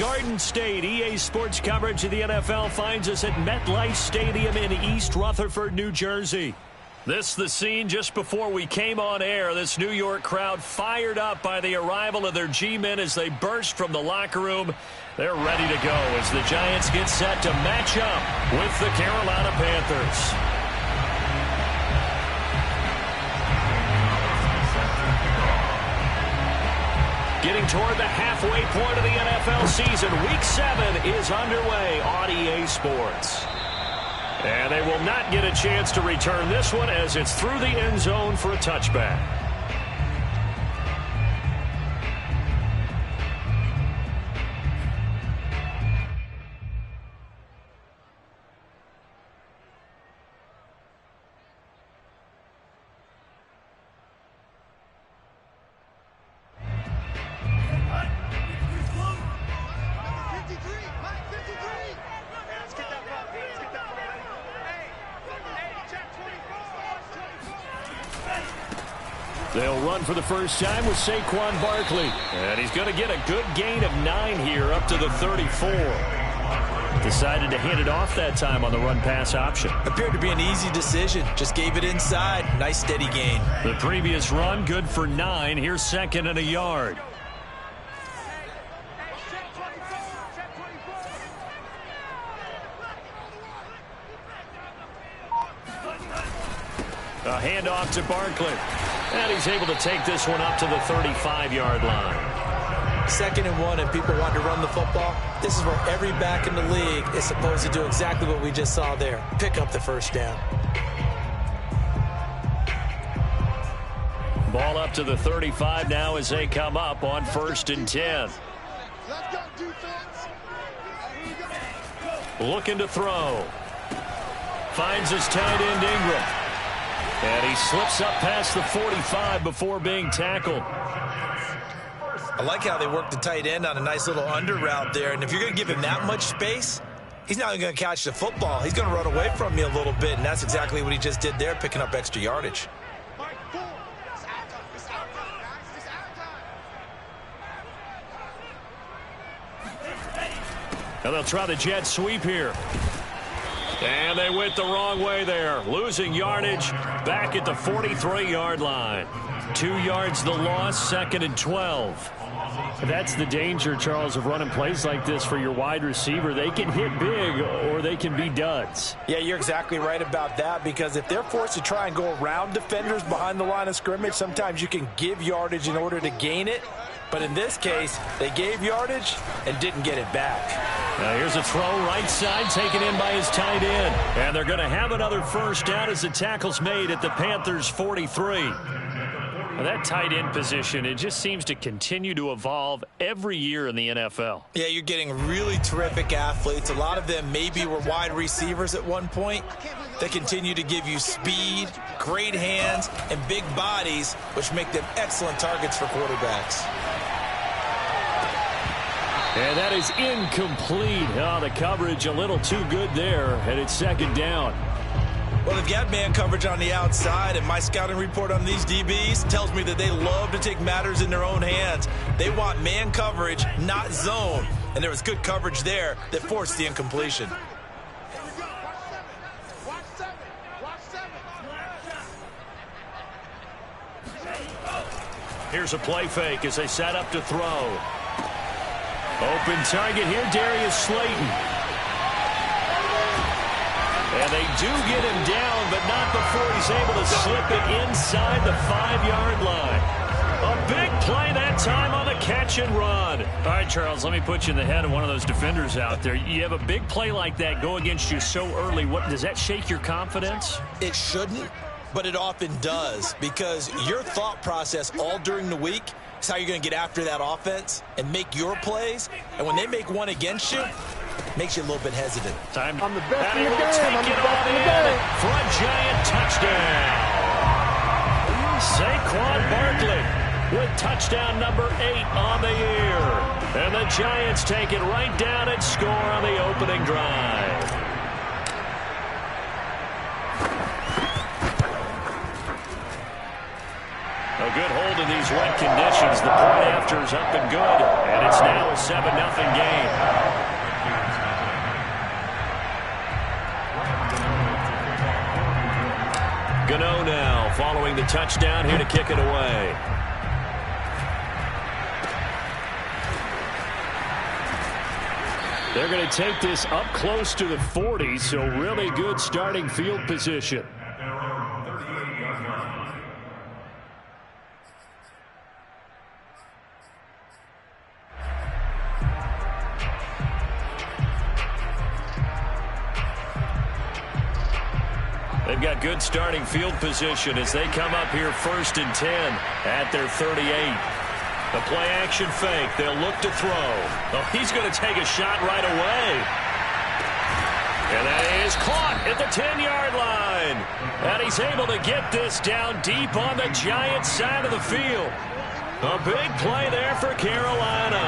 Garden State. EA Sports coverage of the NFL finds us at MetLife Stadium in East Rutherford, New Jersey. This the scene just before we came on air. This New York crowd fired up by the arrival of their G-men as they burst from the locker room. They're ready to go as the Giants get set to match up with the Carolina Panthers. Getting toward the halfway point of the NFL season. Week 7 is underway on EA Sports. And they will not get a chance to return this one as it's through the end zone for a touchback. They'll run for the first time with Saquon Barkley. And he's going to get a good gain of 9 here up to the 34. Decided to hand it off that time on the run-pass option. Appeared to be an easy decision. Just gave it inside. Nice steady gain. The previous run good for 9. Here's 2nd and a yard. A handoff to Barkley. And he's able to take this one up to the 35-yard line. 2nd and 1, and people want to run the football. This is where every back in the league is supposed to do exactly what we just saw there. Pick up the first down. Ball up to the 35 now as they come up on 1st and 10. Looking to throw. Finds his tight end Ingram. And he slips up past the 45 before being tackled. I like how they work the tight end on a nice little under route there. And if you're going to give him that much space, he's not going to catch the football. He's going to run away from you a little bit, and that's exactly what he just did there, picking up extra yardage. And they'll try the jet sweep here. And they went the wrong way there. Losing yardage back at the 43-yard line. 2 yards the loss, 2nd and 12. That's the danger, Charles, of running plays like this for your wide receiver. They can hit big or they can be duds. Yeah, you're exactly right about that, because if they're forced to try and go around defenders behind the line of scrimmage, sometimes you can give yardage in order to gain it. But in this case, they gave yardage and didn't get it back. Now here's a throw right side taken in by his tight end. And they're going to have another first down as the tackle's made at the Panthers 43. Now that tight end position, it just seems to continue to evolve every year in the NFL. Yeah, you're getting really terrific athletes. A lot of them maybe were wide receivers at one point. They continue to give you speed, great hands, and big bodies, which make them excellent targets for quarterbacks. And that is incomplete. Oh, the coverage a little too good there, and it's 2nd down. Well, they've got man coverage on the outside, and my scouting report on these DBs tells me that they love to take matters in their own hands. They want man coverage, not zone. And there was good coverage there that forced the incompletion. Here's a play fake as they set up to throw. Open target here, Darius Slayton. And they do get him down, but not before he's able to slip it inside the 5-yard line. A big play that time on the catch and run. All right, Charles, let me put you in the head of one of those defenders out there. You have a big play like that go against you so early. What does that shake your confidence? It shouldn't, but it often does, because your thought process all during the week is how you're going to get after that offense and make your plays. And when they make one against you, it makes you a little bit hesitant. Time. I'm the best and in the game. take it on in for a giant touchdown. Saquon Barkley with touchdown number 8 on the year. And the Giants take it right down and score on the opening drive. good hold in these wet conditions. The point after is up and good, and it's now a 7-0 game. Gano now following the touchdown here to kick it away. They're going to take this up close to the 40, so really good starting field position. They've got good starting field position as they come up here 1st and 10 at their 38. The play-action fake. They'll look to throw. Oh, he's going to take a shot right away. And that is caught at the 10-yard line. And he's able to get this down deep on the Giants side of the field. A big play there for Carolina.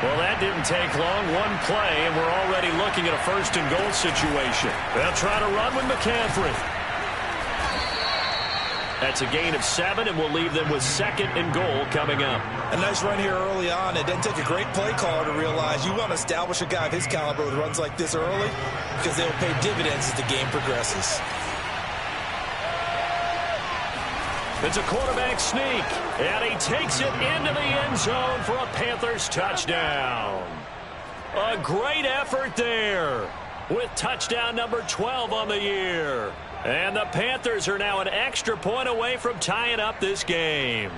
Well, that didn't take long. One play, and we're already looking at a 1st and goal situation. They'll try to run with McCaffrey. That's a gain of 7, and we'll leave them with 2nd and goal coming up. A nice run here early on. It doesn't take a great play caller to realize you want to establish a guy of his caliber with runs like this early because they'll pay dividends as the game progresses. It's a quarterback sneak, and he takes it into the end zone for a Panthers touchdown. A great effort there with touchdown number 12 on the year. And the Panthers are now an extra point away from tying up this game.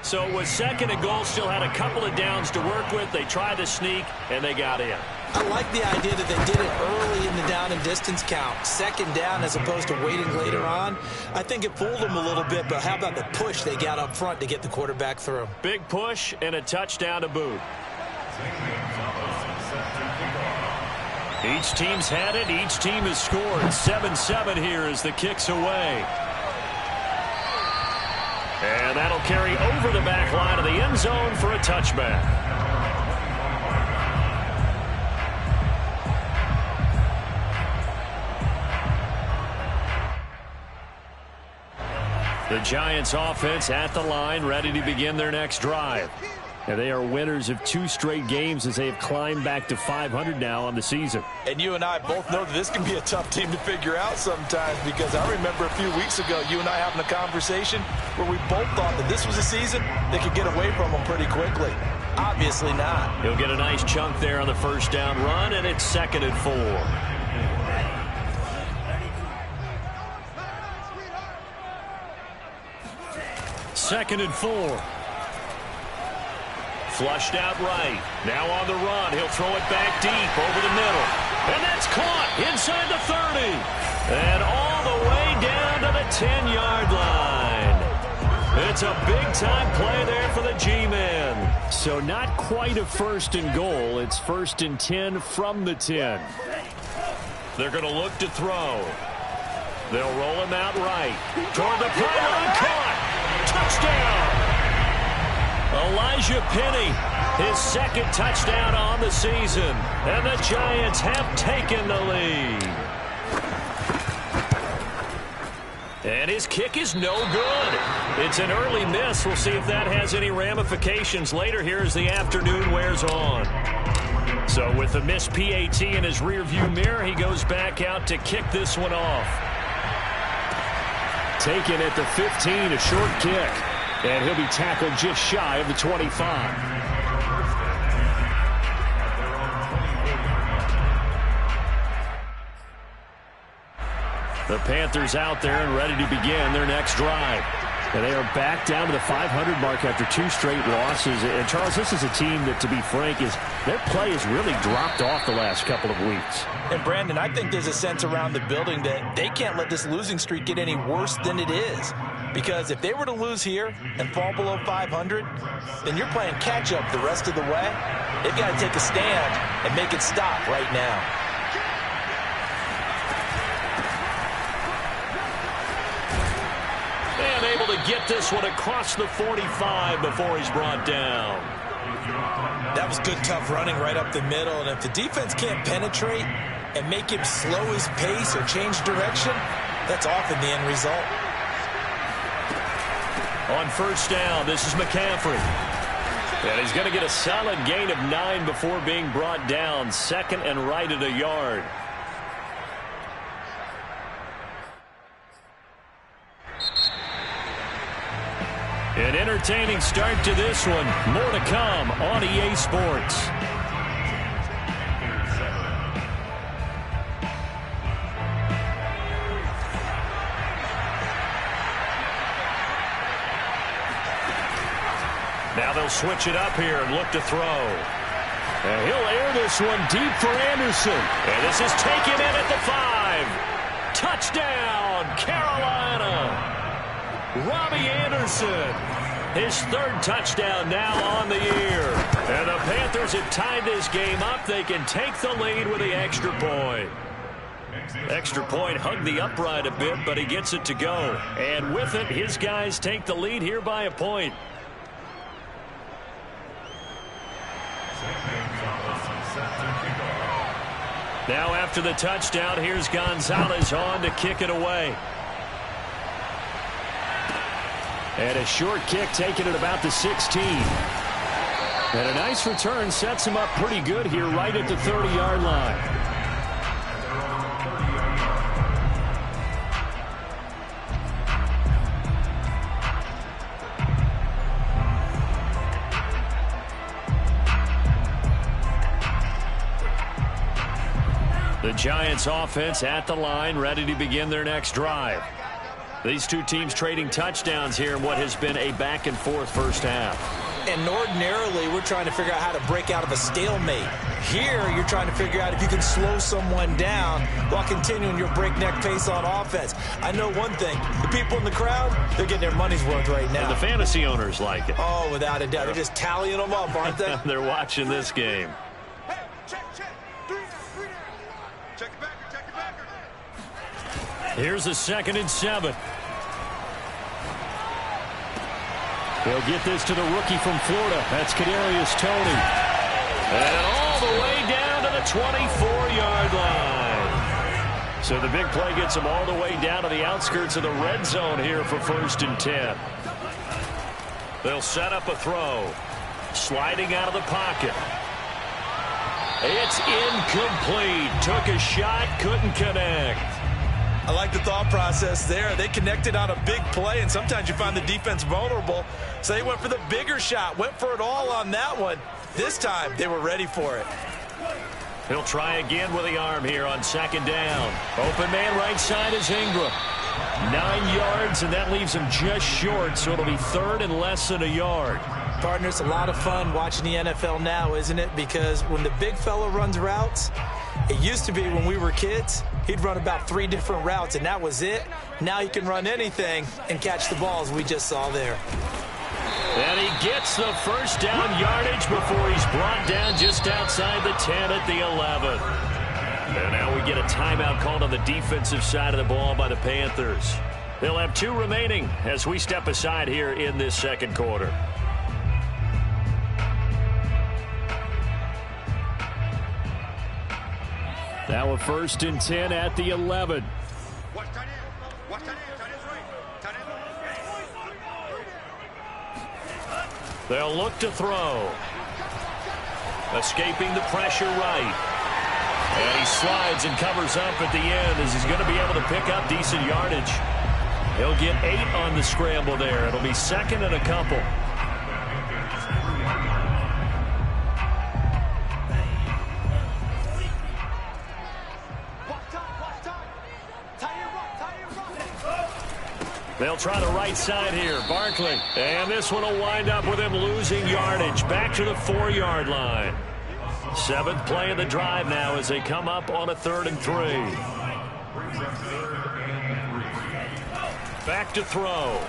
So with 2nd and goal, still had a couple of downs to work with. They tried to sneak, and they got in. I like the idea that they did it early in the down and distance count. 2nd down as opposed to waiting later on. I think it fooled them a little bit, but how about the push they got up front to get the quarterback through? Big push and a touchdown to boot. Each team's had it. Each team has scored. 7-7 here as the kick's away. And that'll carry over the back line of the end zone for a touchback. The Giants offense at the line, ready to begin their next drive. And they are winners of 2 straight games as they have climbed back to 500 now on the season. And you and I both know that this can be a tough team to figure out sometimes, because I remember a few weeks ago you and I having a conversation where we both thought that this was a season they could get away from them pretty quickly. Obviously not. He'll get a nice chunk there on the 1st down run, and it's 2nd and 4. Second and 4. Flushed out right. Now on the run. He'll throw it back deep over the middle. And that's caught inside the 30. And all the way down to the 10-yard line. It's a big-time play there for the G-men. So not quite a 1st and goal. It's 1st and 10 from the 10. They're going to look to throw. They'll roll him out right. Toward the pylon. Caught. Touchdown. Elijah Penny, his 2nd touchdown on the season. And the Giants have taken the lead. And his kick is no good. It's an early miss. We'll see if that has any ramifications later here as the afternoon wears on. So with the missed PAT in his rearview mirror, he goes back out to kick this one off. Taken at the 15, a short kick. And he'll be tackled just shy of the 25. The Panthers out there and ready to begin their next drive. And they are back down to the 500 mark after 2 straight losses. And, Charles, this is a team that, to be frank, their play has really dropped off the last couple of weeks. And, Brandon, I think there's a sense around the building that they can't let this losing streak get any worse than it is. Because if they were to lose here and fall below 500, then you're playing catch-up the rest of the way. They've got to take a stand and make it stop right now. And able to get this one across the 45 before he's brought down. That was good, tough running right up the middle. And if the defense can't penetrate and make him slow his pace or change direction, that's often the end result. On first down, this is McCaffrey. And he's going to get a solid gain of 9 before being brought down. Second and right at a yard. An entertaining start to this one. More to come on EA Sports. Now they'll switch it up here and look to throw. And he'll air this one deep for Anderson. And this is taken in at the 5. Touchdown, Carolina. Robbie Anderson, his 3rd touchdown now on the year. And the Panthers have tied this game up. They can take the lead with the extra point. Extra point hugged the upright a bit, but he gets it to go. And with it, his guys take the lead here by a point. Now after the touchdown, here's Gonzalez on to kick it away. And a short kick taken at about the 16. And a nice return sets him up pretty good here right at the 30-yard line. The Giants offense at the line, ready to begin their next drive. These two teams trading touchdowns here in what has been a back-and-forth first half. And ordinarily, we're trying to figure out how to break out of a stalemate. Here, you're trying to figure out if you can slow someone down while continuing your breakneck pace on offense. I know one thing. The people in the crowd, they're getting their money's worth right now. And the fantasy owners like it. Oh, without a doubt. They're just tallying them up, aren't they? They're watching this game. Here's a 2nd and 7. They'll get this to the rookie from Florida. That's Kadarius Toney. And all the way down to the 24-yard line. So the big play gets them all the way down to the outskirts of the red zone here for 1st and 10. They'll set up a throw. Sliding out of the pocket. It's incomplete. Took a shot, couldn't connect. I like the thought process there. They connected on a big play, and sometimes you find the defense vulnerable. So they went for the bigger shot, went for it all on that one. This time, they were ready for it. He'll try again with the arm here on 2nd down. Open man right side is Ingram. 9 yards, and that leaves him just short, so it'll be 3rd and less than a yard. Partner, it's a lot of fun watching the NFL now, isn't it? Because when the big fella runs routes, it used to be when we were kids, he'd run about 3 different routes, and that was it. Now he can run anything and catch the balls we just saw there. And he gets the first down yardage before he's brought down just outside the 10 at the 11. And now we get a timeout called on the defensive side of the ball by the Panthers. They'll have 2 remaining as we step aside here in this 2nd quarter. Now a 1st and 10 at the 11. They'll look to throw. Escaping the pressure right. And he slides and covers up at the end as he's going to be able to pick up decent yardage. He'll get 8 on the scramble there. It'll be 2nd and a couple. They'll try the right side here. Barkley. And this one will wind up with him losing yardage. Back to the 4-yard line. 7th play of the drive now as they come up on a 3rd and 3. Back to throw.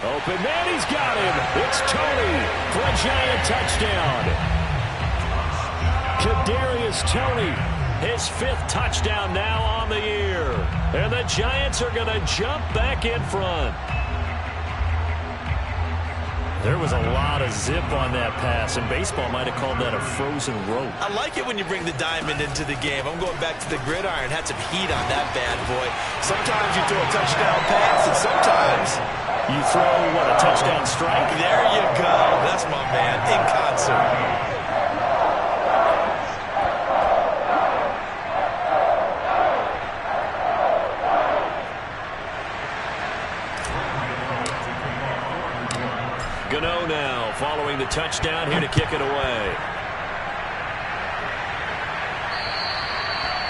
Open man, he's got him. It's Toney for a Giant touchdown. Kadarius Toney, his 5th touchdown now on the year. And the Giants are going to jump back in front. There was a lot of zip on that pass, and baseball might have called that a frozen rope. I like it when you bring the diamond into the game. I'm going back to the gridiron. Had some heat on that bad boy. Sometimes you throw a touchdown pass, and sometimes You throw, what, a touchdown strike? There you go. That's my man, in concert. Gano now following the touchdown here to kick it away.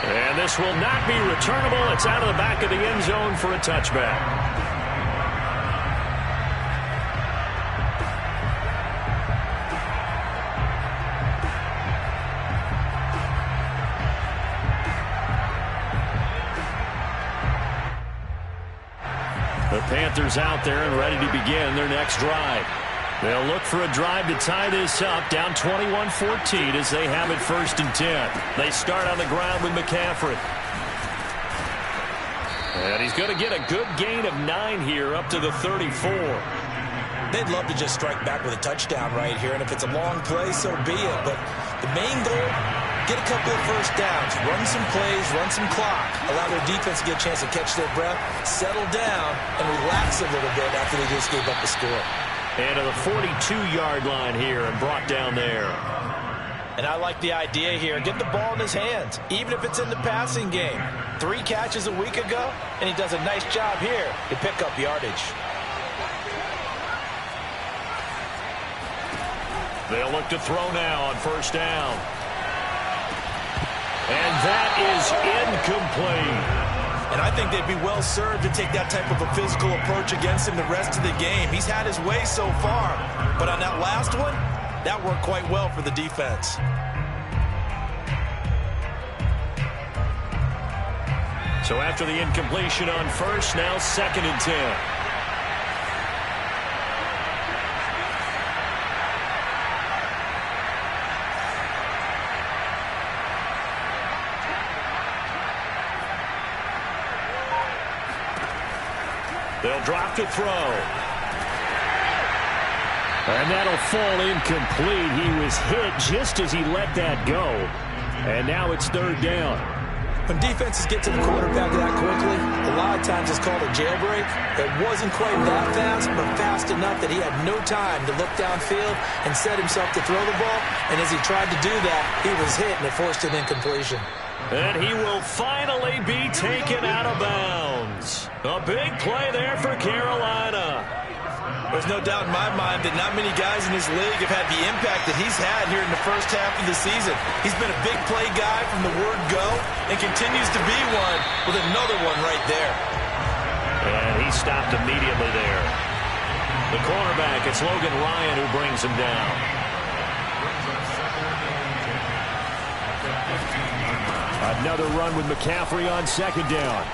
And this will not be returnable. It's out of the back of the end zone for a touchback. The Panthers out there and ready to begin their next drive. They'll look for a drive to tie this up, down 21-14 as they have it 1st and 10. They start on the ground with McCaffrey. And he's going to get a good gain of 9 here up to the 34. They'd love to just strike back with a touchdown right here, and if it's a long play, so be it. But the main goal, get a couple of first downs, run some plays, run some clock, allow their defense to get a chance to catch their breath, settle down, and relax a little bit after they just gave up the score. And to the 42-yard line here and brought down there. And I like the idea here. Get the ball in his hands, even if it's in the passing game. 3 catches a week ago, and he does a nice job here to pick up yardage. They'll look to throw now on 1st down. And that is incomplete. And I think they'd be well served to take that type of a physical approach against him the rest of the game. He's had his way so far. But on that last one, that worked quite well for the defense. So after the incompletion on 1st, now 2nd and 10. They'll drop to throw. And that'll fall incomplete. He was hit just as he let that go. And now it's 3rd down. When defenses get to the quarterback that quickly, a lot of times it's called a jailbreak. It wasn't quite that fast, but fast enough that he had no time to look downfield and set himself to throw the ball. And as he tried to do that, he was hit, and it forced an incompletion. And he will finally be taken out of bounds. A big play there for Carolina. There's no doubt in my mind that not many guys in this league have had the impact that he's had here in the first half of the season. He's been a big play guy from the word go and continues to be one with another one right there. And he stopped immediately there. The cornerback, it's Logan Ryan who brings him down. Another run with McCaffrey on 2nd down.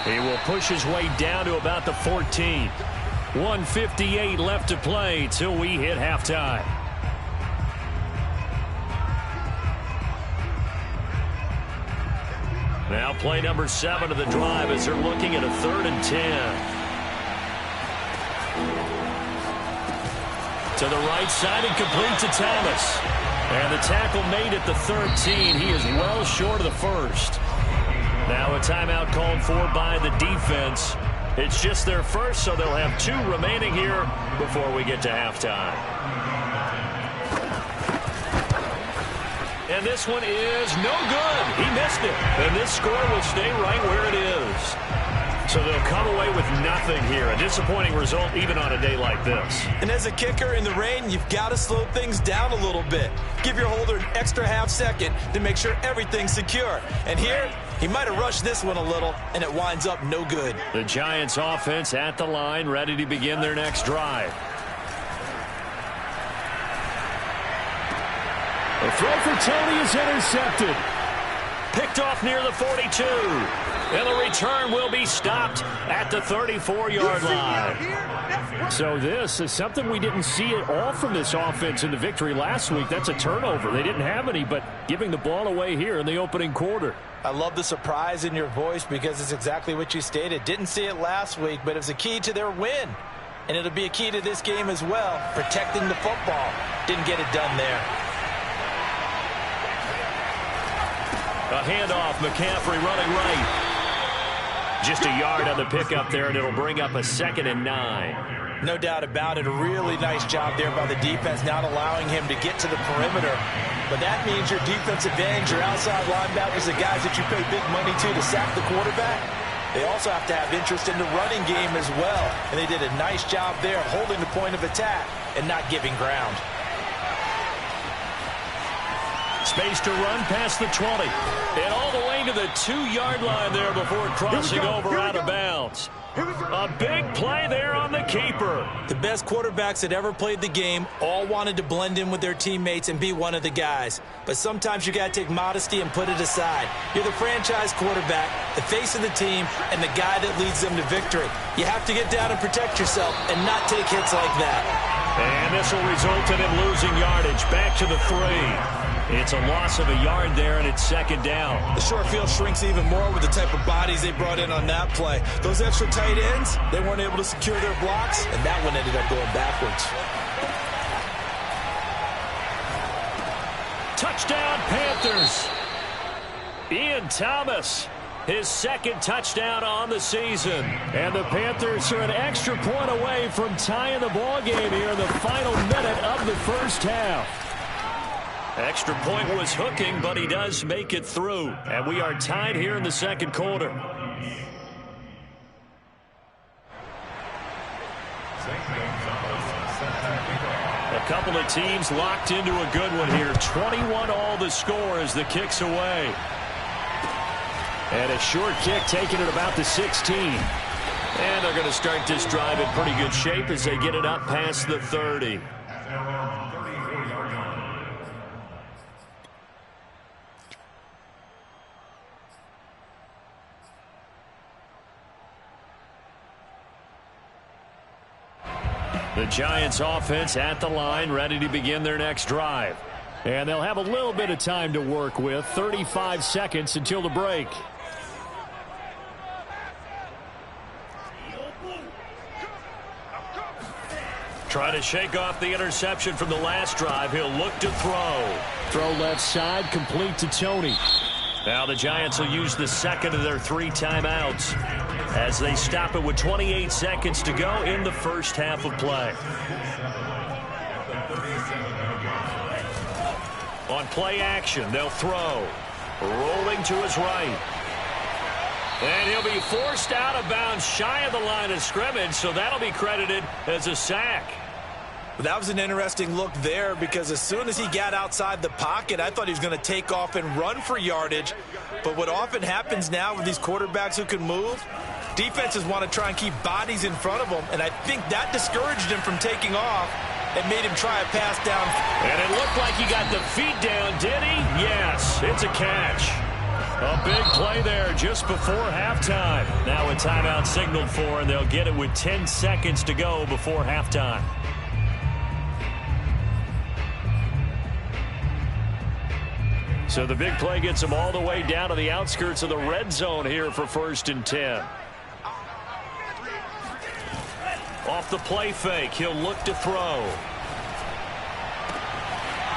He will push his way down to about the 14. 1:58 left to play till we hit halftime. Now play number 7 of the drive as they're looking at a 3rd and 10. To the right side and complete to Thomas. And the tackle made at the 13. He is well short of the 1st. Now a timeout called for by the defense. It's just their first, so they'll have 2 remaining here before we get to halftime. And this one is no good. He missed it. And this score will stay right where it is. So they'll come away with nothing here. A disappointing result even on a day like this. And as a kicker in the rain, you've got to slow things down a little bit. Give your holder an extra half second to make sure everything's secure. And here, he might have rushed this one a little, and it winds up no good. The Giants offense at the line, ready to begin their next drive. The throw for Tony is intercepted. Picked off near the 42. And the return will be stopped at the 34-yard line. So this is something we didn't see at all from this offense in the victory last week. That's a turnover. They didn't have any, but giving the ball away here in the opening quarter. I love the surprise in your voice because it's exactly what you stated. Didn't see it last week, but it was a key to their win. And it'll be a key to this game as well, protecting the football. Didn't get it done there. A handoff, McCaffrey running right. Just a yard on the pickup there, and it'll bring up a 2nd and 9. No doubt about it. A really nice job there by the defense, not allowing him to get to the perimeter. But that means your defensive ends, your outside linebackers, the guys that you pay big money to sack the quarterback, they also have to have interest in the running game as well. And they did a nice job there holding the point of attack and not giving ground. Space to run past the 20. And all the way to the 2-yard line there before crossing over out of bounds. A big play there on the keeper. The best quarterbacks that ever played the game all wanted to blend in with their teammates and be one of the guys. But sometimes you got to take modesty and put it aside. You're the franchise quarterback, the face of the team, and the guy that leads them to victory. You have to get down and protect yourself and not take hits like that. And this will result in him losing yardage back to the 3. It's a loss of a yard there, and it's 2nd down. The short field shrinks even more with the type of bodies they brought in on that play. Those extra tight ends, they weren't able to secure their blocks, and that one ended up going backwards. Touchdown, Panthers. Ian Thomas, his 2nd touchdown on the season. And the Panthers are an extra point away from tying the ball game here in the final minute of the first half. Extra point was hooking, but he does make it through. And we are tied here in the 2nd quarter. A couple of teams locked into a good one here. 21 all the score as the kick's away. And a short kick taken at about the 16. And they're going to start this drive in pretty good shape as they get it up past the 30. The Giants offense at the line, ready to begin their next drive. And they'll have a little bit of time to work with, 35 seconds until the break. Try to shake off the interception from the last drive. He'll look to throw. Throw left side, complete to Tony. Now the Giants will use the 2nd of their 3 timeouts as they stop it with 28 seconds to go in the first half of play. On play action, they'll throw. Rolling to his right. And he'll be forced out of bounds shy of the line of scrimmage, so that'll be credited as a sack. That was an interesting look there because as soon as he got outside the pocket, I thought he was going to take off and run for yardage. But what often happens now with these quarterbacks who can move, defenses want to try and keep bodies in front of them, and I think that discouraged him from taking off and made him try a pass down. And it looked like he got the feet down, did he? Yes, it's a catch. A big play there just before halftime. Now a timeout signaled for, and they'll get it with 10 seconds to go before halftime. So the big play gets him all the way down to the outskirts of the red zone here for 1st and 10. Off the play fake, he'll look to throw.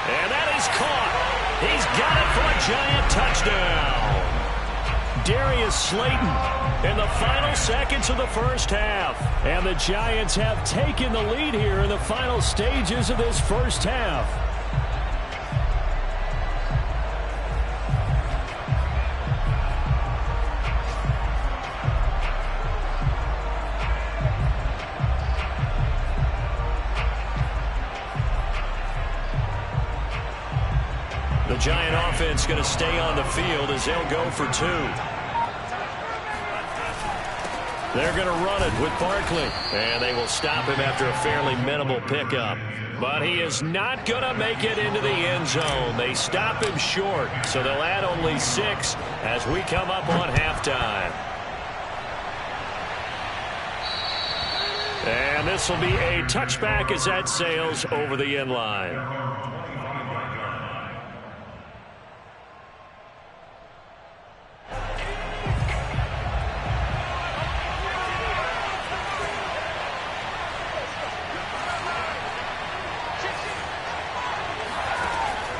And that is caught. He's got it for a Giant touchdown. Darius Slayton in the final seconds of the first half. And the Giants have taken the lead here in the final stages of this first half. The Giant offense going to stay on the field as they'll go for 2. They're going to run it with Barkley. And they will stop him after a fairly minimal pickup. But he is not going to make it into the end zone. They stop him short, so they'll add only 6 as we come up on halftime. And this will be a touchback as that sails over the end line.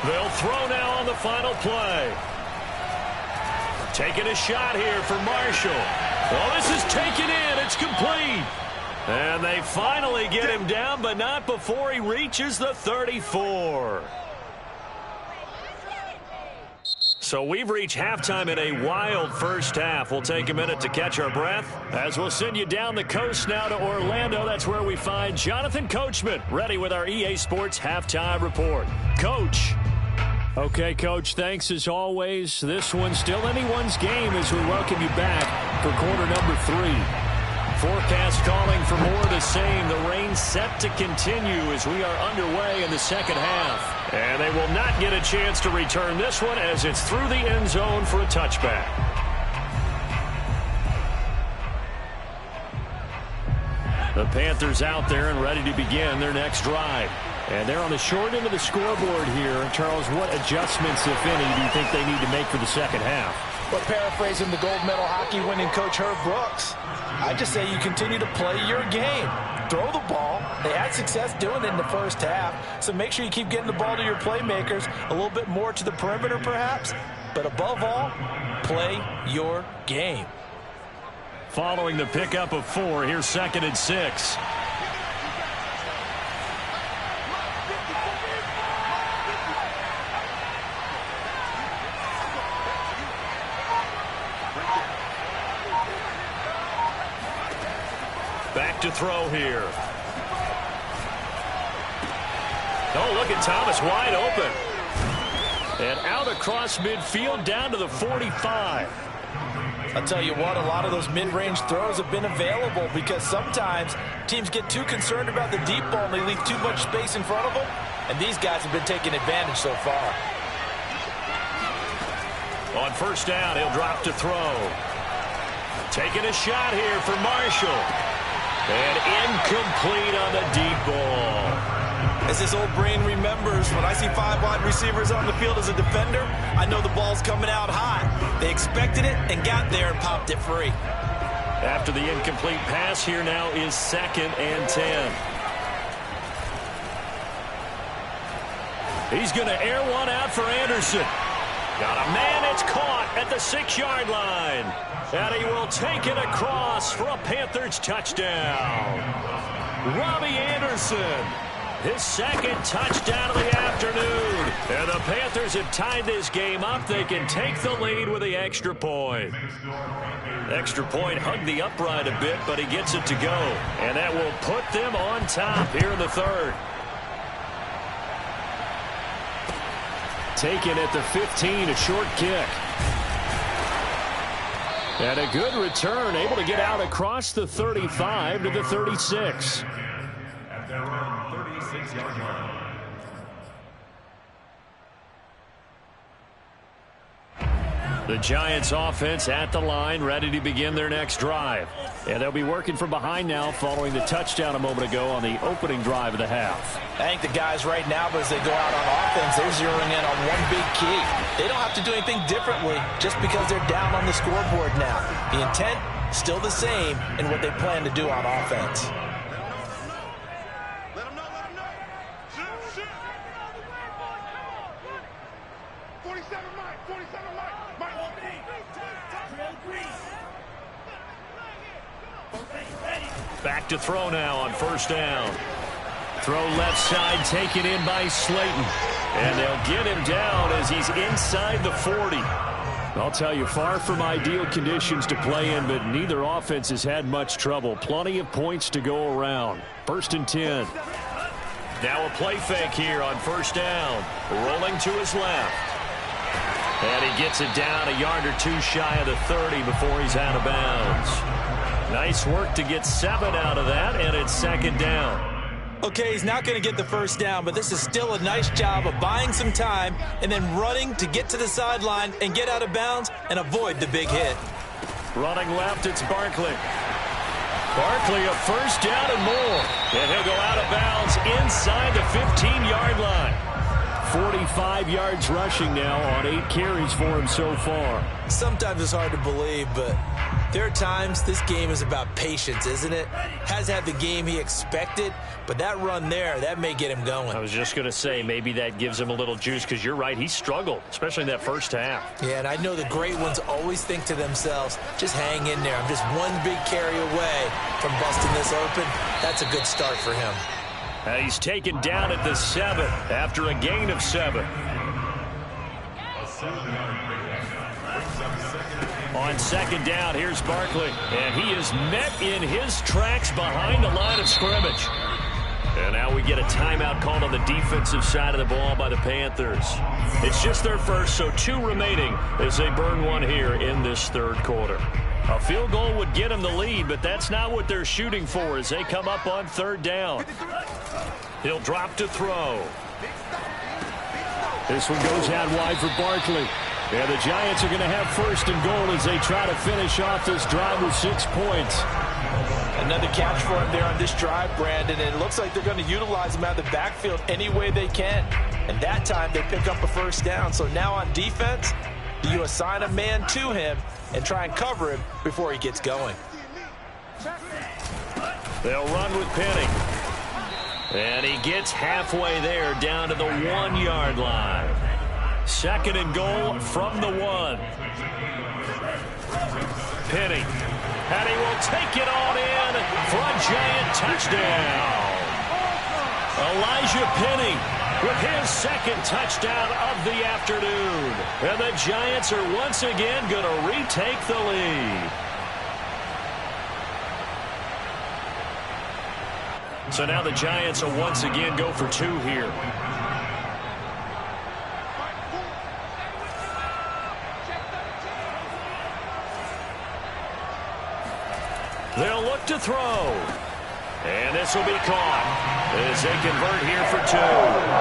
They'll throw now on the final play. Taking a shot here for Marshall. Well, this is taken in. It's complete. And they finally get him down, but not before he reaches the 34. So we've reached halftime in a wild first half. We'll take a minute to catch our breath as we'll send you down the coast now to Orlando. That's where we find Jonathan Coachman, ready with our EA Sports Halftime Report. Coach. Okay, Coach, thanks as always. This one's still anyone's game as we welcome you back for quarter number 3. Forecast calling for more of the same. The rain set to continue as we are underway in the second half. And they will not get a chance to return this one as it's through the end zone for a touchback. The Panthers out there and ready to begin their next drive. And they're on the short end of the scoreboard here. Charles, what adjustments, if any, do you think they need to make for the second half? Well, paraphrasing the gold medal hockey winning coach Herb Brooks, I just say you continue to play your game. Throw the ball. They had success doing it in the first half, so make sure you keep getting the ball to your playmakers, a little bit more to the perimeter perhaps, but above all, play your game. Following the pickup of 4, here's 2nd and 6. Back to throw here. Oh, look at Thomas wide open. And out across midfield down to the 45. I'll tell you what, a lot of those mid-range throws have been available because sometimes teams get too concerned about the deep ball and they leave too much space in front of them. And these guys have been taking advantage so far. On first down, he'll drop to throw. Taking a shot here for Marshall. And incomplete on the deep ball. As this old brain remembers, when I see 5 wide receivers on the field as a defender, I know the ball's coming out hot. They expected it and got there and popped it free. After the incomplete pass, here now is 2nd and 10. He's going to air one out for Anderson. Got a man, it's caught at the 6-yard line. And he will take it across for a Panthers touchdown. Robbie Anderson, his 2nd touchdown of the afternoon. And the Panthers have tied this game up. They can take the lead with the extra point. Extra point hugged the upright a bit, but he gets it to go. And that will put them on top here in the 3rd. Taken at the 15, a short kick. And a good return, able to get out across the 35 to the 36. At their own 36-yard line. The Giants offense at the line, ready to begin their next drive. And they'll be working from behind now following the touchdown a moment ago on the opening drive of the half. I think the guys right now, but as they go out on offense, they're zeroing in on one big key. They don't have to do anything differently just because they're down on the scoreboard now. The intent, still the same in what they plan to do on offense. Back to throw now on first down. Throw left side taken in by Slayton. And they'll get him down as he's inside the 40. I'll tell you, far from ideal conditions to play in, but neither offense has had much trouble. Plenty of points to go around. 1st and 10. Now a play fake here on first down. Rolling to his left. And he gets it down a yard or 2 shy of the 30 before he's out of bounds. Nice work to get 7 out of that, and it's 2nd down. Okay, he's not going to get the first down, but this is still a nice job of buying some time and then running to get to the sideline and get out of bounds and avoid the big hit. Running left, it's Barkley. Barkley a first down and more. And he'll go out of bounds inside the 15-yard line. 45 yards rushing now on 8 carries for him so far. Sometimes it's hard to believe, but There are times this game is about patience, isn't it? Has had the game he expected, but that run there, that may get him going. I was just going to say, maybe that gives him a little juice, because you're right, he struggled, especially in that first half. Yeah, and I know the great ones always think to themselves, just hang in there. I'm just one big carry away from busting this open. That's a good start for him. He's taken down at the 7 after a gain of 7. On second down, here's Barkley, and he is met in his tracks behind the line of scrimmage. And now we get a timeout called on the defensive side of the ball by the Panthers. It's just their first, so 2 remaining as they burn one here in this third quarter. A field goal would get them the lead, but that's not what they're shooting for as they come up on third down. He'll drop to throw. This one goes out wide for Barkley. And the Giants are going to have first and goal as they try to finish off this drive with 6 points. Another catch for him there on this drive, Brandon, and it looks like they're going to utilize him out of the backfield any way they can. And that time they pick up a first down. So now on defense, you assign a man to him and try and cover him before he gets going. They'll run with Penny. And he gets halfway there down to the 1-yard line. Second and goal from the 1. Penny. And he will take it on in for a Giant touchdown. Elijah Penny with his second touchdown of the afternoon. And the Giants are once again going to retake the lead. So now the Giants will once again go for 2 here. They'll look to throw. And this will be caught as they convert here for 2.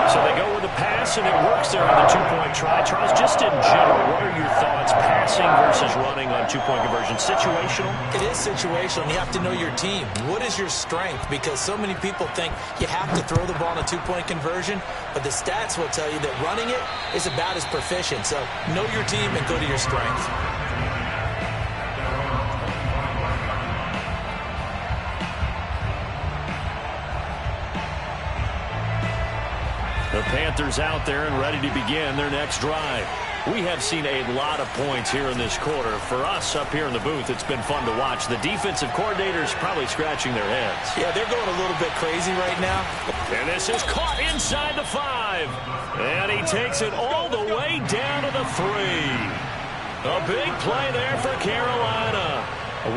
So they go with the pass, and it works there on the 2-point try. Charles, just in general, what are your thoughts, passing versus running on 2-point conversion? Situational? It is situational, and you have to know your team. What is your strength? Because so many people think you have to throw the ball in a 2-point conversion, but the stats will tell you that running it is about as proficient. So know your team and go to your strength. The Panthers out there and ready to begin their next drive. We have seen a lot of points here in this quarter. For us up here in the booth, it's been fun to watch. The defensive coordinators probably scratching their heads. Yeah, they're going a little bit crazy right now. And this is caught inside the 5. And he takes it all the way down to the 3. A big play there for Carolina.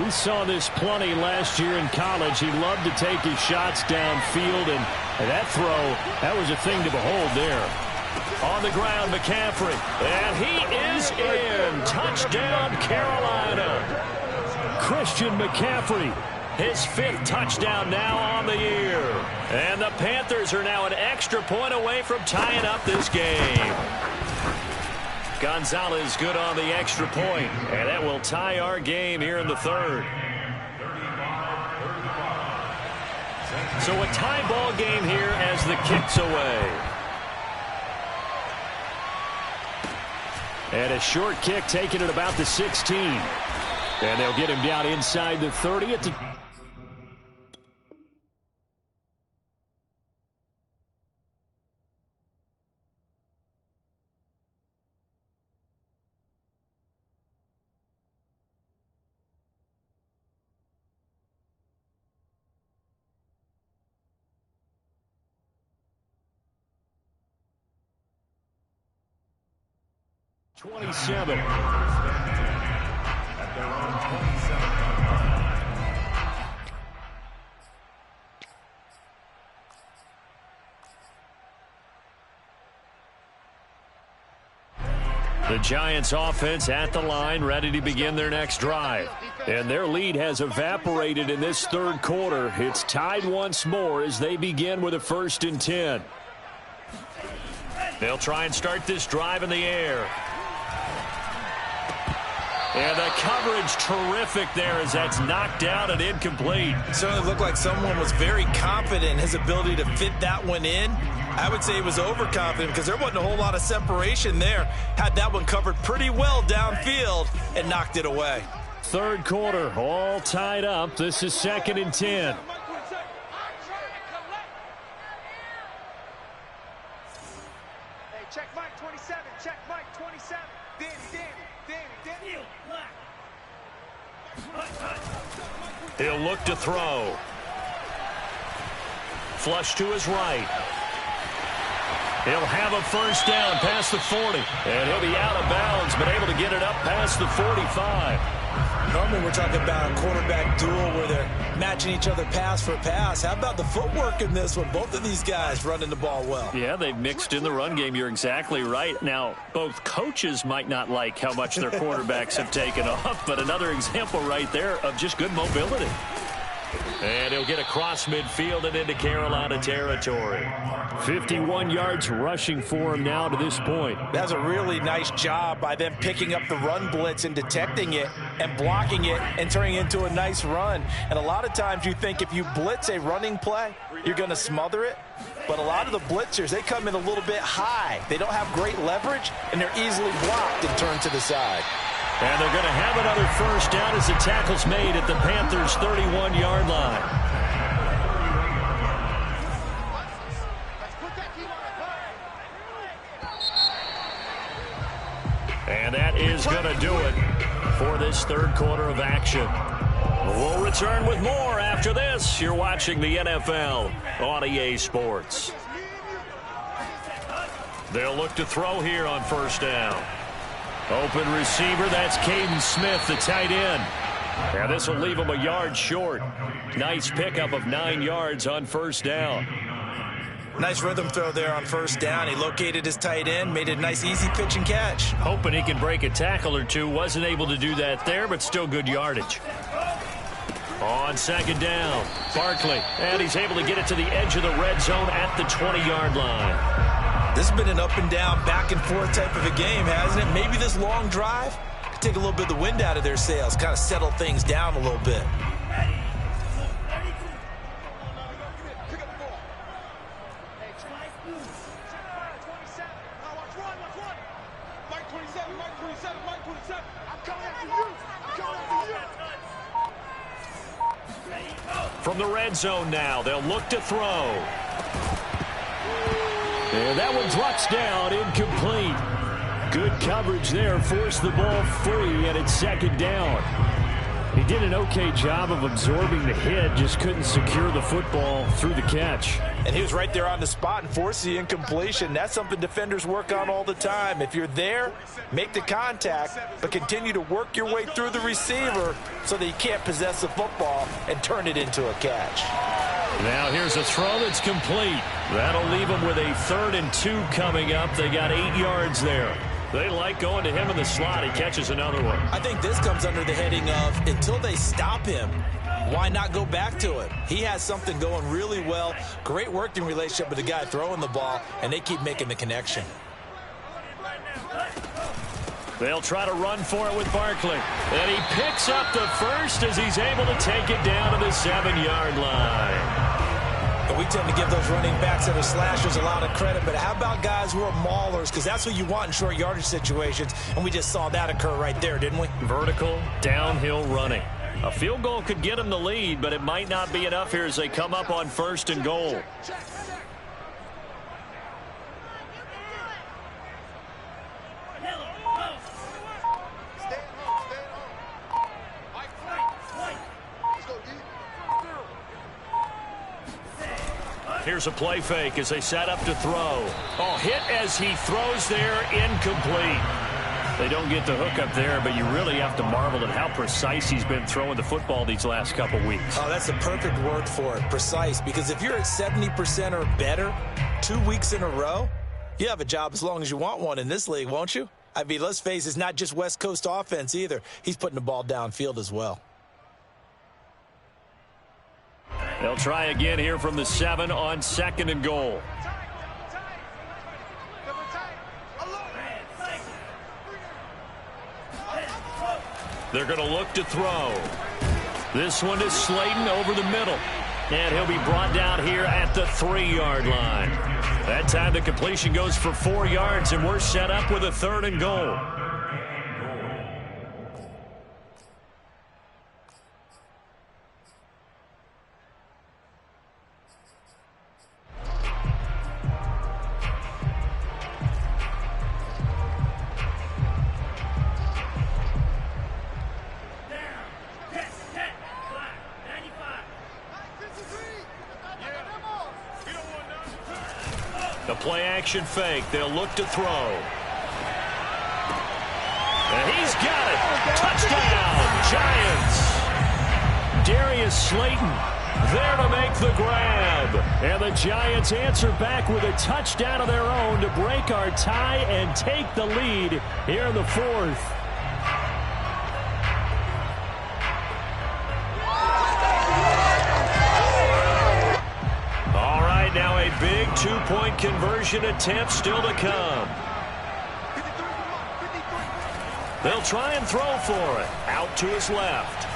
We saw this plenty last year in college. He loved to take his shots downfield, and that throw, that was a thing to behold there. On the ground, McCaffrey, and he is in. Touchdown, Carolina. Christian McCaffrey, his 5th touchdown now on the year. And the Panthers are now an extra point away from tying up this game. Gonzalez good on the extra point, and that will tie our game here in the 3rd. So a tie ball game here as the kick's away. And a short kick taken at about the 16. And they'll get him down inside the 30 at the... ...27. The Giants offense at the line, ready to begin their next drive. And their lead has evaporated in this 3rd quarter. It's tied once more as they begin with a 1st and 10. They'll try and start this drive in the air. And the coverage terrific there as that's knocked out and incomplete. It certainly looked like someone was very confident in his ability to fit that one in. I would say he was overconfident because there wasn't a whole lot of separation there. Had that one covered pretty well downfield and knocked it away. Third quarter, all tied up. This is 2nd and 10. Hey, check Mike 27. Check Mike 27. Danny. He'll look to throw. Flush to his right. He'll have a first down past the 40. And he'll be out of bounds, but able to get it up past the 45. Normally we're talking about a quarterback duel where they're matching each other pass for pass. How about the footwork in this one? Both of these guys running the ball well. Yeah, they've mixed in the run game. You're exactly right. Now, both coaches might not like how much their quarterbacks have taken off, but another example right there of just good mobility. And he'll get across midfield and into Carolina territory. 51 yards rushing for him now to this point. That's a really nice job by them picking up the run blitz and detecting it and blocking it and turning it into a nice run. And a lot of times you think if you blitz a running play, you're going to smother it. But a lot of the blitzers, they come in a little bit high. They don't have great leverage, and they're easily blocked and turned to the side. And they're going to have another first down as the tackle's made at the Panthers' 31-yard line. And that is going to do it for this third quarter of action. We'll return with more after this. You're watching the NFL on EA Sports. They'll look to throw here on first down. Open receiver, that's Caden Smith, the tight end. And this will leave him a yard short. Nice pickup of 9 yards on first down. Nice rhythm throw there on first down. He located his tight end, made it a nice easy pitch and catch. Hoping he can break a tackle or two. Wasn't able to do that there, but still good yardage. On second down, Barkley. And he's able to get it to the edge of the red zone at the 20-yard line. This has been an up-and-down, back-and-forth type of a game, hasn't it? Maybe this long drive could take a little bit of the wind out of their sails, kind of settle things down a little bit. From the red zone now, they'll look to throw. And that one drops down, incomplete. Good coverage there, forced the ball free, and it's second down. He did an okay job of absorbing the hit, just couldn't secure the football through the catch. And he was right there on the spot and forced the incompletion. That's something defenders work on all the time. If you're there, make the contact, but continue to work your way through the receiver so that you can't possess the football and turn it into a catch. Now here's a throw that's complete. That'll leave them with a 3rd and 2 coming up. They got 8 yards there. They like going to him in the slot. He catches another one. I think this comes under the heading of until they stop him, why not go back to it? He has something going really well. Great working relationship with the guy throwing the ball, and they keep making the connection. They'll try to run for it with Barkley. And he picks up the first as he's able to take it down to the 7-yard line. And we tend to give those running backs that are slashers a lot of credit, but how about guys who are maulers? Because that's what you want in short yardage situations, and we just saw that occur right there, didn't we? Vertical, downhill running. A field goal could get them the lead, but it might not be enough here as they come up on 1st and goal. Here's a play fake as they set up to throw. Oh, hit as he throws there, incomplete. They don't get the hook up there, but you really have to marvel at how precise he's been throwing the football these last couple weeks. Oh, that's the perfect word for it, precise, because if you're at 70% or better 2 weeks in a row, you have a job as long as you want one in this league, won't you? I mean, let's face it, it's not just West Coast offense either. He's putting the ball downfield as well. They'll try again here from the 7 on 2nd and goal. They're going to look to throw. This one is Slayton over the middle. And he'll be brought down here at the 3-yard line. That time the completion goes for 4 yards, and we're set up with a 3rd and goal. play action fake. They'll look to throw. And he's got it. Touchdown, Giants. Darius Slayton there to make the grab. And the Giants answer back with a touchdown of their own to break our tie and take the lead here in the fourth. All right, now a big two-point conversion attempt still to come. They'll try and throw for it. Out to his left.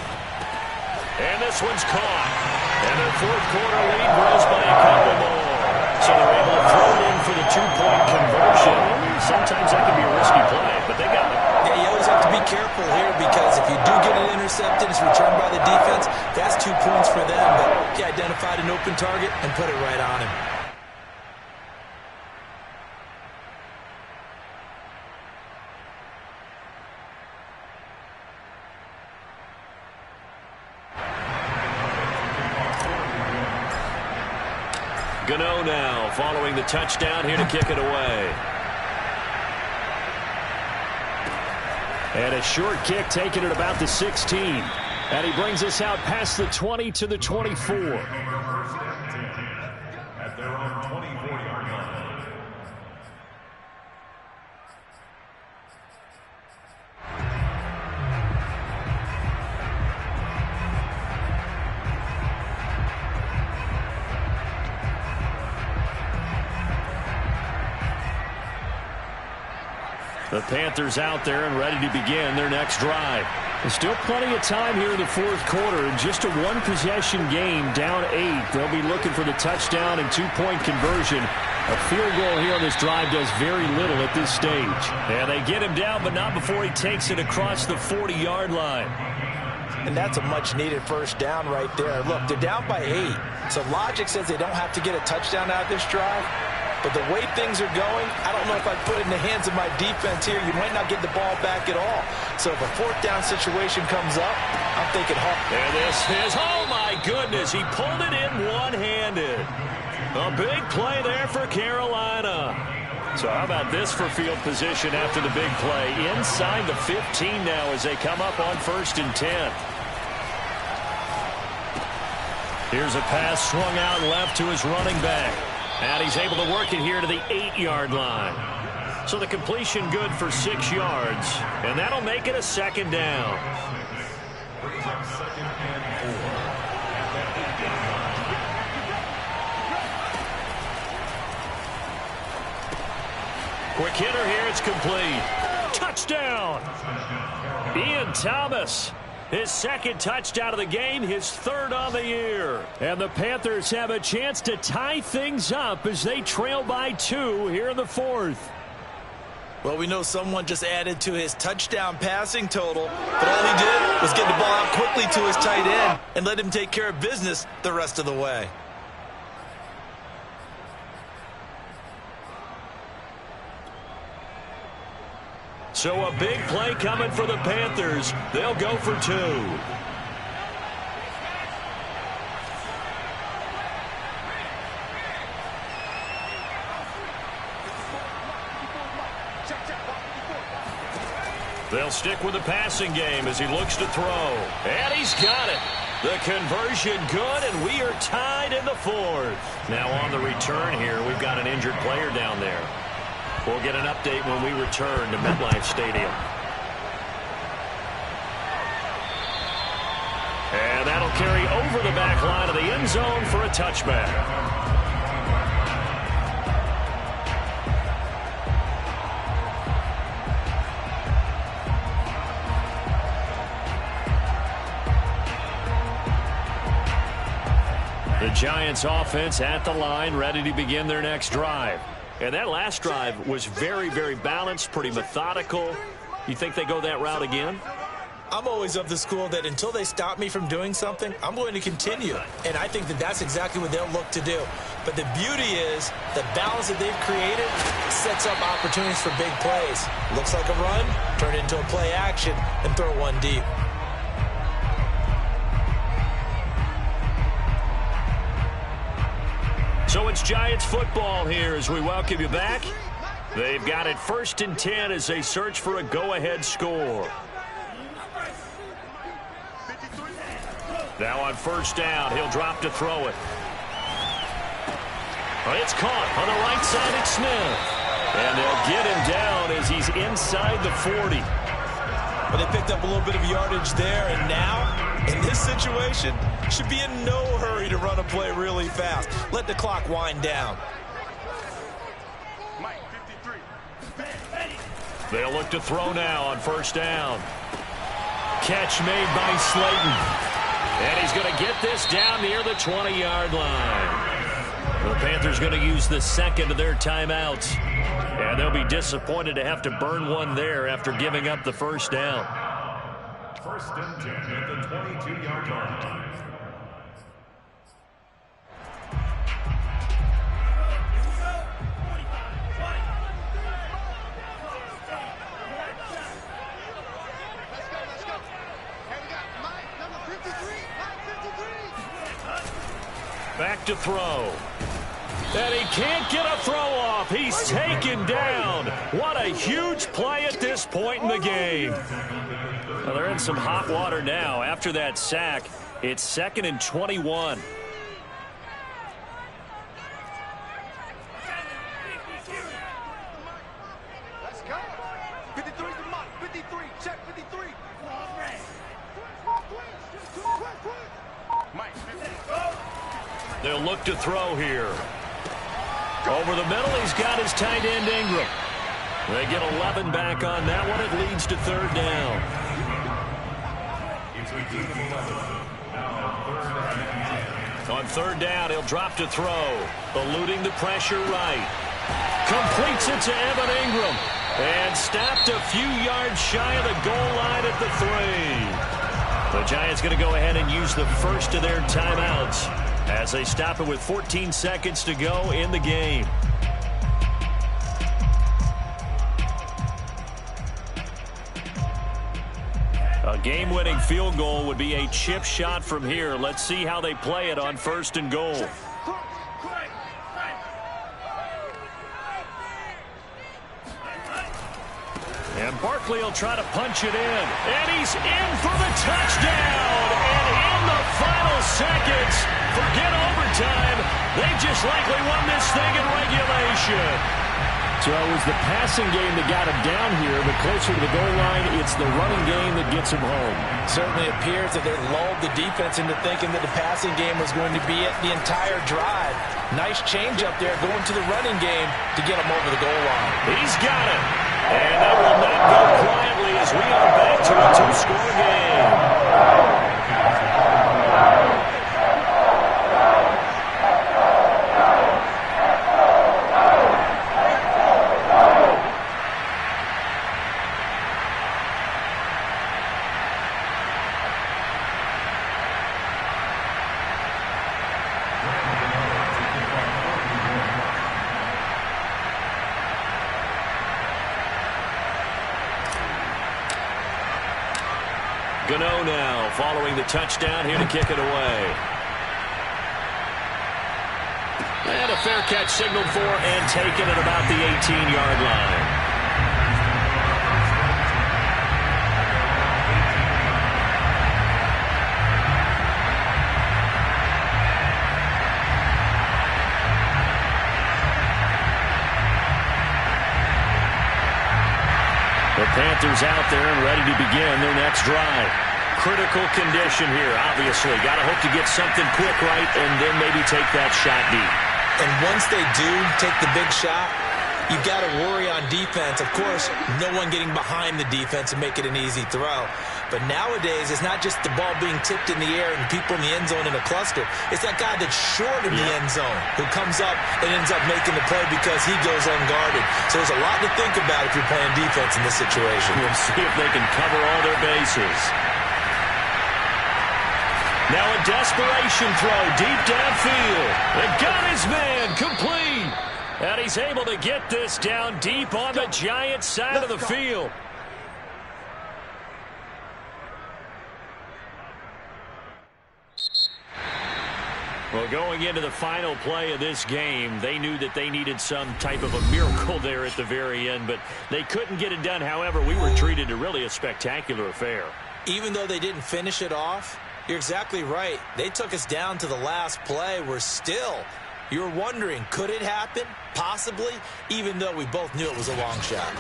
And this one's caught. And their fourth quarter lead grows by a couple more. So they're able to throw it in for the two-point conversion. Sometimes that can be a risky play, but they got it. Yeah, you always have to be careful here because if you do get it intercepted, it's returned by the defense, that's 2 points for them. But he identified an open target and put it right on him. Gano now following the touchdown here to kick it away. And a short kick taken at about the 16. And he brings us out past the 20 to the 24. At their own 24-yard line. The Panthers out there and ready to begin their next drive. There's still plenty of time here in the fourth quarter. Just a one-possession game, down 8. They'll be looking for the touchdown and two-point conversion. A field goal here on this drive does very little at this stage. And they get him down, but not before he takes it across the 40-yard line. And that's a much-needed first down right there. Look, they're down by 8. So logic says they don't have to get a touchdown out of this drive. But the way things are going, I don't know if I'd put it in the hands of my defense here. You might not get the ball back at all. So if a fourth down situation comes up, I'm thinking hard. And this is, oh my goodness, he pulled it in one-handed. A big play there for Carolina. So how about this for field position after the big play? Inside the 15 now as they come up on 1st and 10. Here's a pass swung out left to his running back. And he's able to work it here to the 8-yard line. So the completion good for 6 yards. And that'll make it a second down. Quick hitter here. It's complete. Touchdown. Ian Thomas. His second touchdown of the game, his third on the year. And the Panthers have a chance to tie things up as they trail by 2 here in the fourth. Well, we know someone just added to his touchdown passing total, but all he did was get the ball out quickly to his tight end and let him take care of business the rest of the way. So a big play coming for the Panthers. They'll go for 2. They'll stick with the passing game as he looks to throw. And he's got it. The conversion good, and we are tied in the fourth. Now on the return here, we've got an injured player down there. We'll get an update when we return to MetLife Stadium. And that'll carry over the back line of the end zone for a touchback. The Giants offense at the line, ready to begin their next drive. And that last drive was very, very balanced, pretty methodical. You think they go that route again? I'm always of the school that until they stop me from doing something, I'm going to continue. And I think that that's exactly what they'll look to do. But the beauty is the balance that they've created sets up opportunities for big plays. Looks like a run, turn it into a play action, and throw one deep. So it's Giants football here as we welcome you back. They've got it 1st and 10 as they search for a go-ahead score. Now on 1st down, he'll drop to throw it. It's caught on the right side. It's Smith. And they'll get him down as he's inside the 40. Well, they picked up a little bit of yardage there, and now, in this situation, should be in no hurry to run a play really fast. Let the clock wind down. They'll look to throw now on 1st down. Catch made by Slayton. And he's going to get this down near the 20-yard line. The Panthers going to use the 2nd of their timeouts. And they'll be disappointed to have to burn one there after giving up the 1st down. 1st and 10 at the 22-yard line. Back to throw. And he can't get a throw off. He's taken down. What a huge play at this point in the game. Well, they're in some hot water now. After that sack, it's 2nd and 21. Let's go. 53 to Mike. 53. Check 53. Mike, 50. They'll look to throw here. Over the middle, he's got his tight end Ingram. They get 11 back on that one. It leads to 3rd down. On 3rd down, he'll drop to throw. Eluding the pressure right. Completes it to Evan Ingram. And stopped a few yards shy of the goal line at the 3. The Giants going to go ahead and use the 1st of their timeouts as they stop it with 14 seconds to go in the game. A game-winning field goal would be a chip shot from here. Let's see how they play it on 1st and goal. And Barkley will try to punch it in. And he's in for the touchdown. And in the final seconds, forget overtime. They just likely won this thing in regulation. So it was the passing game that got him down here, but closer to the goal line, it's the running game that gets him home. Certainly appears that they lulled the defense into thinking that the passing game was going to be it the entire drive. Nice change up there going to the running game to get him over the goal line. He's got it. And that will not go quietly as we are back to a 2-score game. Gano now following the touchdown here to kick it away. And a fair catch signaled for and taken at about the 18-yard line. The Panthers out there and ready to begin their next drive. Critical condition here, obviously. Got to hope to get something quick right and then maybe take that shot deep. And once they do take the big shot, you've got to worry on defense. Of course, no one getting behind the defense and make it an easy throw. But nowadays, it's not just the ball being tipped in the air and people in the end zone in a cluster. It's that guy that's short in the end zone who comes up and ends up making the play because he goes unguarded. So there's a lot to think about if you're playing defense in this situation. We'll see if they can cover all their bases. Now a desperation throw deep downfield. They got his man complete. And he's able to get this down deep on the Giants side of the field. Well, Well, going into the final play of this game, they knew that they needed some type of a miracle there at the very end, but they couldn't get it done. However, we were treated to really a spectacular affair. Even though they didn't finish it off, you're exactly right. They took us down to the last play. You're wondering, could it happen? Possibly, even though we both knew it was a long shot.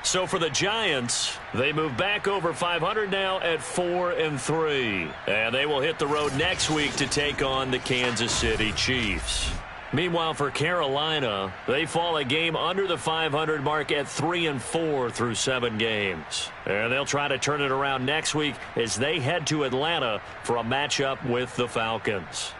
So for the Giants, they move back over 500 now at 4-3. And they will hit the road next week to take on the Kansas City Chiefs. Meanwhile, for Carolina, they fall a game under the 500 mark at 3-4 through 7 games. And they'll try to turn it around next week as they head to Atlanta for a matchup with the Falcons.